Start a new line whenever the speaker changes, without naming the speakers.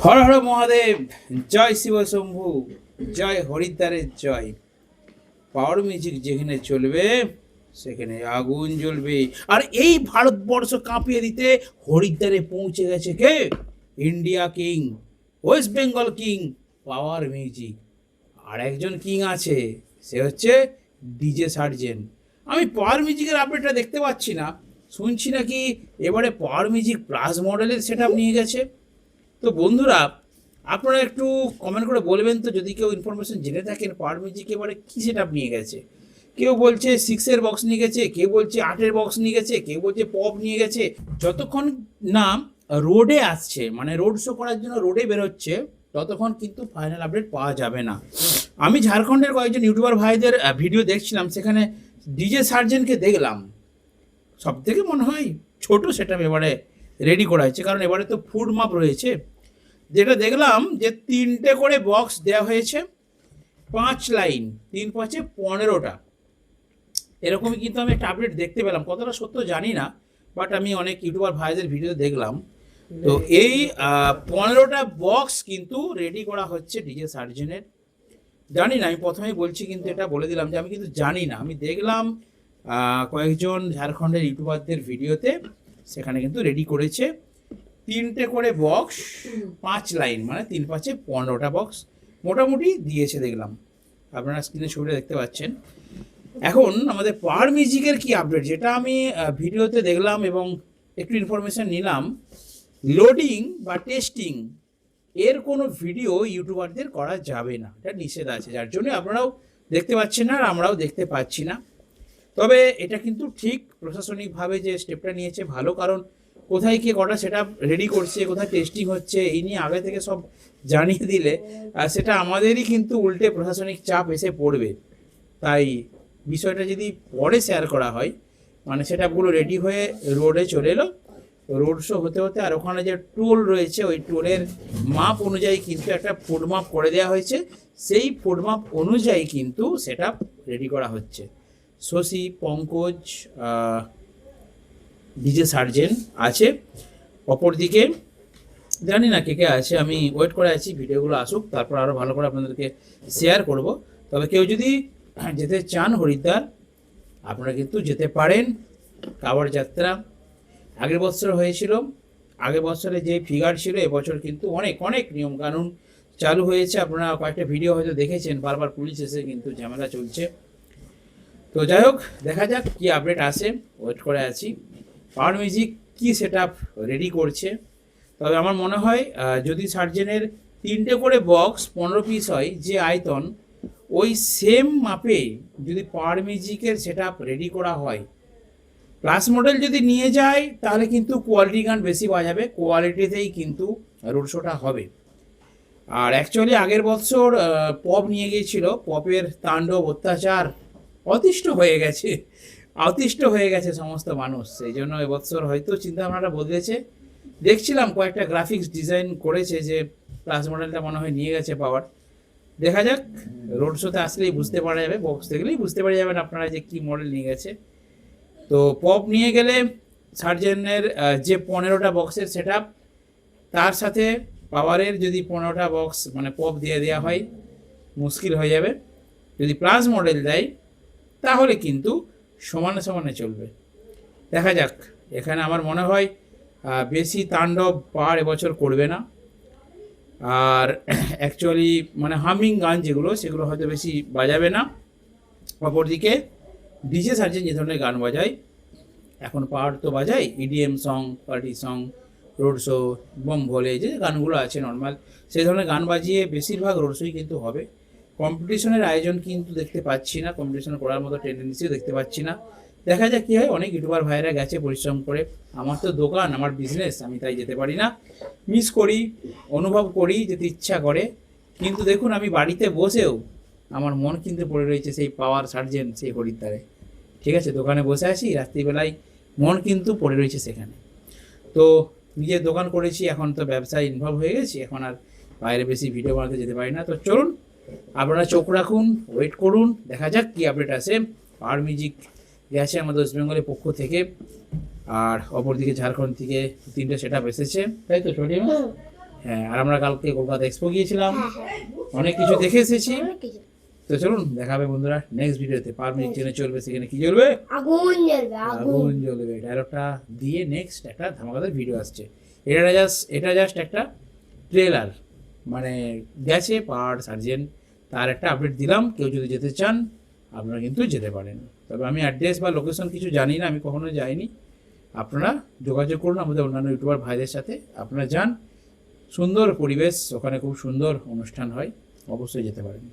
হর হর মহাদেব, জয় শিব শম্ভু, জয় হরিদ্বারের জয়। Power music যেখানে চলবে সেখানে আগুন জ্বলবে। আর এই ভারতবর্ষ কাঁপিয়ে দিতে হরিদ্বারে পৌঁছে গেছে কে? India king, West Bengal king, power music. আর একজন কিং আছে, সে হচ্ছে ডিজে সার্জেন্ট। আমি পাওয়ার মিউজিকের আপডেটটা দেখতে পাচ্ছি না, শুনছি নাকি এবারে পাওয়ার মিউজিক প্লাস মডেলের সেট আপ নিয়ে গেছে। তো বন্ধুরা, আপনারা একটু কমেন্ট করে বলবেন তো, যদি কেউ ইনফরমেশন জেনে থাকেন পাওয়ার মিউজিক এবারে কী সেট আপ নিয়ে গেছে। কেউ বলছে 6-এর বক্স নিয়ে গেছে, কেউ বলছে 8-এর বক্স নিয়ে গেছে, কেউ বলছে পপ নিয়ে গেছে। যতক্ষণ না রোডে আসছে, মানে রোড শো করার জন্য রোডে বেরোচ্ছে, ততক্ষণ কিন্তু ফাইনাল আপডেট পাওয়া যাবে না। আমি ঝাড়খণ্ডের কয়েকজন ইউটিউবার ভাইদের ভিডিও দেখছিলাম, সেখানে ডিজে সার্জেন্টকে দেখলাম। সব থেকে মনে হয় ছোটো সেট আপ এবারে রেডি করা হয়েছে, কারণ এবারে তো ফুড মাপ রয়েছে। যেটা দেখলাম যে 3টে করে বক্স দেওয়া হয়েছে, 5 লাইন, 3×5 15টা। এরকমই কিন্তু আমি একটা আপডেট দেখতে পেলাম, কতটা সত্য জানি না, বাট আমি অনেক ইউটিউবার ভাইদের ভিডিও দেখলাম। তো এই 15টা বক্স কিন্তু রেডি করা হচ্ছে ডিজে সার্জেনের। জানি না, আমি প্রথমেই বলছি, কিন্তু এটা বলে দিলাম যে আমি কিন্তু জানি না। আমি দেখলাম কয়েকজন ঝাড়খণ্ডের ইউটিউবারদের ভিডিওতে, সেখানে কিন্তু রেডি করেছে 3টে করে বক্স, 5 লাইন, মানে 3×5 15টা বক্স মোটামুটি দিয়েছে দেখলাম। আপনারা স্ক্রিনে ছবিটা দেখতে পাচ্ছেন। এখন আমাদের পাওয়ার মিউজিকের কি আপডেট, যেটা আমি ভিডিওতে দেখলাম এবং একটু ইনফরমেশান নিলাম। লোডিং বা টেস্টিং এর কোনো ভিডিও ইউটিউবারদের করা যাবে না, এটা নিষেধ আছে, যার জন্য আপনারাও দেখতে পাচ্ছেন না আর আমরাও দেখতে পাচ্ছি না। তবে এটা কিন্তু ঠিক প্রশাসনিকভাবে যে স্টেপটা নিয়েছে ভালো, কারণ কোথায় কে কটা সেটা রেডি করছে, কোথায় টেস্টিং হচ্ছে, এই নিয়ে আগে থেকে সব জানিয়ে দিলে সেটা আমাদেরই কিন্তু উল্টে প্রশাসনিক চাপ এসে পড়বে। তাই বিষয়টা যদি পরে শেয়ার করা হয়, মানে সেটাগুলো রেডি হয়ে রোডে চলে এলো, রোড শো হতে হতে, আর ওখানে যে টোল রয়েছে ওই টোলের মাপ অনুযায়ী কিন্তু একটা ফুড মাপ করে দেওয়া হয়েছে, সেই ফুড মাপ অনুযায়ী কিন্তু সেটা রেডি করা হচ্ছে। শশী, পঙ্কজ, ডিজে সার্জেন্ট আছে, অপরদিকে জানি না কে কে আছে, আমি ওয়েট করে আছি ভিডিওগুলো আসুক, তারপর আরও ভালো করে আপনাদেরকে শেয়ার করব। তবে কেউ যদি যেতে চান হরিদ্বার, আপনারা কিন্তু যেতে পারেন। কাঁওয়াড় যাত্রা আগের বছর হয়েছিল, আগের বছরে যে ফিগার ছিল, এবছর কিন্তু অনেক অনেক নিয়মকানুন চালু হয়েছে। আপনারা কয়েকটা ভিডিও হয়তো দেখেছেন, বারবার পুলিশ এসে কিন্তু ঝামেলা চলছে। তো যাই হোক, দেখা যাক কি আপডেট আসে, ওয়েট করে আছি। পাওয়ার মিউজিক কি সেট আপ রেডি করছে। তবে আমার মনে হয় যদি সার্জেনের 3টে করে বক্স 15 পিস হয়, যে আয়তন, ওই সেম মাপে যদি পাওয়ার মিউজিকের সেট আপ রেডি করা হয়, প্লাস মডেল যদি নিয়ে যায়, তাহলে কিন্তু কোয়ালিটি গান বেশি বাজাবে, কোয়ালিটিতেই কিন্তু রোড শোটা হবে। আর অ্যাকচুয়ালি আগের বছর পপ নিয়ে গিয়েছিল, পপের তাণ্ডব অত্যাচার, অতিষ্ঠ হয়ে গেছে সমস্ত মানুষ। সেই জন্য এবছর হয়তো চিন্তাভাবনাটা বদলেছে। দেখছিলাম কয়েকটা গ্রাফিক্স ডিজাইন করেছে, যে প্লাস মডেলটা মনে হয় নিয়ে গেছে পাওয়ার। দেখা যাক, রোড শোতে আসলেই বুঝতে পারা যাবে, বক্স দেখলেই বুঝতে পারা যাবেন আপনারা যে কী মডেল নিয়ে গেছে। তো পপ নিয়ে গেলে সার্জেনের যে 15টা বক্সের সেট আপ, তার সাথে পাওয়ারের যদি 15টা বক্স মানে পপ দিয়ে দেওয়া হয়, মুশকিল হয়ে যাবে। যদি প্লাস মডেল দেয়, তাহলে কিন্তু সমানে সমানে চলবে। দেখা যাক, এখানে আমার মনে হয় বেশি তাণ্ডব পাওয়ার এবছর করবে না। আর অ্যাকচুয়ালি মানে হামিং গান যেগুলো, সেগুলো হয়তো বেশি বাজাবে না। অপরদিকে ডিজে সার্জেন যে ধরনের গান বাজায়, এখন পাওয়ার তো বাজায় EDM song, party song, road show, Bam Bhole, যে গানগুলো আছে নর্মাল, সেই ধরনের গান বাজিয়ে বেশিরভাগ রোড শোই কিন্তু হবে। কম্পিটিশনের আয়োজন কিন্তু দেখতে পাচ্ছি না, কম্পিটিশন করার মতো টেন্ডেন্সিও দেখতে পাচ্ছি না। দেখা যাক কী হয়। অনেক ইউটিউবার ভাইরা গেছে পরিশ্রম করে, আমার তো দোকান, আমার বিজনেস, আমি তাই যেতে পারি না। মিস করি, অনুভব করি, যেতে ইচ্ছা করে, কিন্তু দেখুন আমি বাড়িতে বসেও আমার মন কিন্তু পড়ে রয়েছে সেই পাওয়ার সার্জেন্ট, সেই হরিদ্বারে। ঠিক আছে, দোকানে বসে আছি, রাত্রিবেলায় মন কিন্তু পড়ে রয়েছে সেখানে। তো নিজের দোকান করেছি, এখন তো ব্যবসায় ইনভলভ হয়ে গেছি, এখন আর বাইরে বেশি ভিডিও বানাতে যেতে পারি না। তো চলুন, আপনারা চোখ রাখুন, ওয়েট করুন, দেখা যাক কী আপডেট আসে। পাওয়ার মিউজিক গেছে আমাদের ওয়েস্ট বেঙ্গলের পক্ষ থেকে, আর অপরদিকে ঝাড়খণ্ড থেকে 3টে সেট আপ এসেছে, তাই তো সঠিক? হ্যাঁ, আর আমরা কালকে কলকাতা এক্সপো গিয়েছিলাম,
হ্যাঁ হ্যাঁ
অনেক কিছু দেখে এসেছি।
অনেক কিছু।
তো চলুন দেখা হবে বন্ধুরা নেক্সট ভিডিওতে। পার মিনিট ট্রেনে চলবে, সেখানে কি চলবে?
আগুন জ্বলবে, আগুন।
আগুন জ্বলবে। ডায়লগটা দিয়ে নেক্সট একটা ধামাকাদার ভিডিও আসছে। এটা জাস্ট একটা ট্রেলার, মানে গেছে পার্ট সার্জেন্ট, তার একটা আপডেট দিলাম। কেউ যদি যেতে চান আপনারা কিন্তু যেতে পারেন। তবে আমি অ্যাড্রেস বা লোকেশন কিছু জানি না, আমি কখনো যাইনি। আপনারা যোগাযোগ করুন আমাদের অন্যান্য ইউটিউবার ভাইদের সাথে, আপনারা যান। সুন্দর পরিবেশ, ওখানে খুব সুন্দর অনুষ্ঠান হয়, অবশ্যই যেতে পারেন।